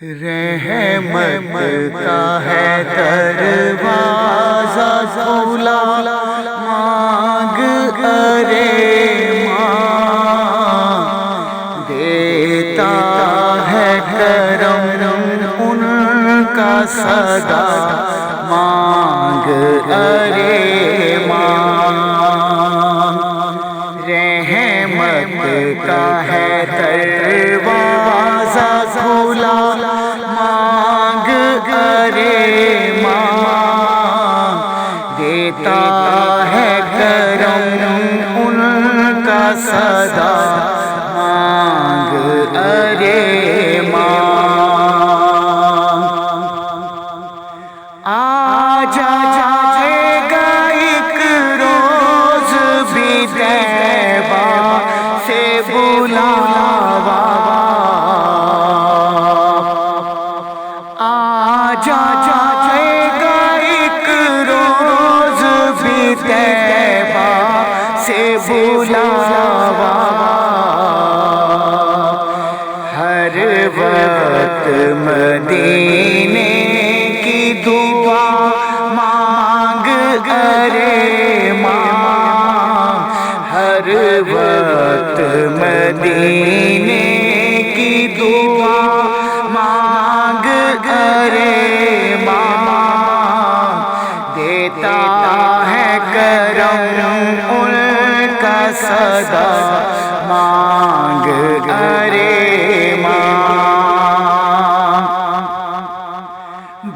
رحمت کا ہے دروازہ کھلا، مانگ ارے ماں، دیتا ہے کرم ان کا صدا، مانگ ارے ماں، رحمت کا ہے دروازہ کھلا، مانگ ارے ماں، دیتا ہے کرم ان کا صدا، مانگ ارے ماں، آ جائے گا ایک روز بھی طیبہ سے بلاوا، آ جائے گا ایک روز بھی طیبہ سے بلاوا، ہر وقت مدینے کی دعا مانگ ارے ماں، ہر وقت مدینے کی دعا مانگ ارے ماں، دیتا ہے کرم ان کا صدا، مانگ ارے ماں،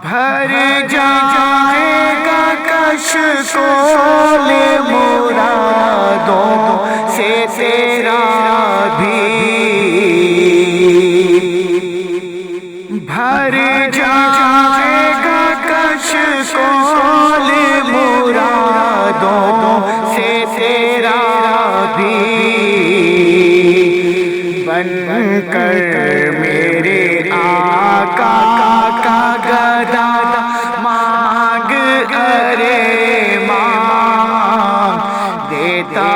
بھر جائے گا کشکول مرادوں سے تیرا بھی، بھر جائے گا کشکول مرادوں سے تیرا بھی، بن کر میرے آقا کا گدا مانگ ارے ماں، دیتا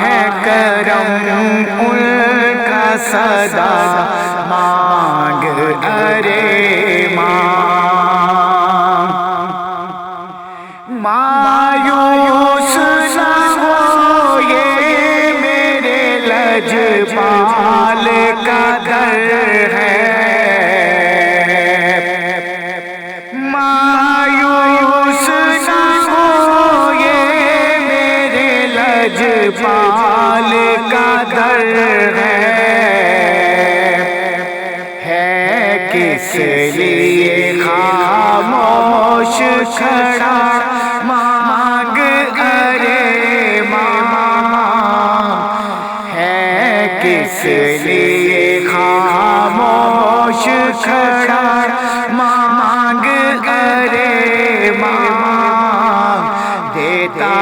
ہے کرم ان کا صدا، مانگ ارے ماں، مایوس نہ ہو یہ میرے لجپال کا در ہے، مایوس نہ ہو یہ میرے لجپال کا در ہے کس لیے خاموش کھڑا مانگ ارے ماں، ہے کس لیے خاموش کھڑا مانگ ارے ماں، دیتا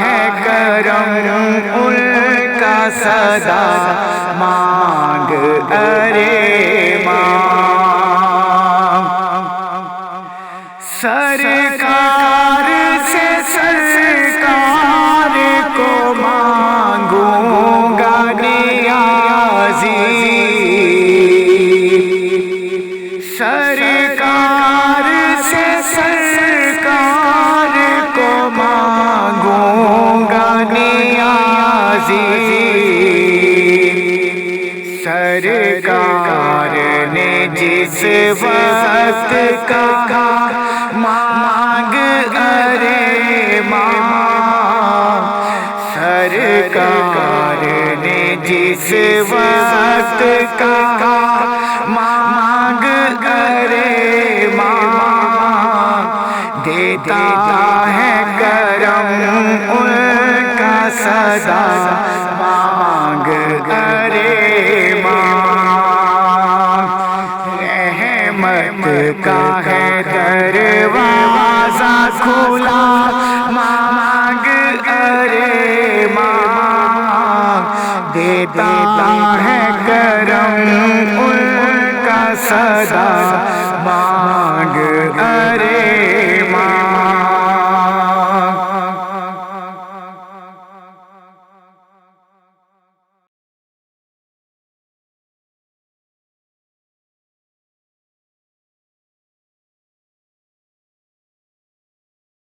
ہے کرم ان کا صدا، مانگ ارے ماں، سرکار سے سرکار کو مانگوں گا نیازی، سرکار سے سرکار کو مانگوں گا نیازی، سرکار نے جس وقت کہا مانگ ارے ماں، سرکار نے جس وقت کہا مانگ ارے ماں، دیتا ہے کرم ان کا صدا، مانگ ارے ماں، رحمت کا ہے دروازہ کھلا، مانگ ارے ماں، دیتا ہے کرم ان کا صدا،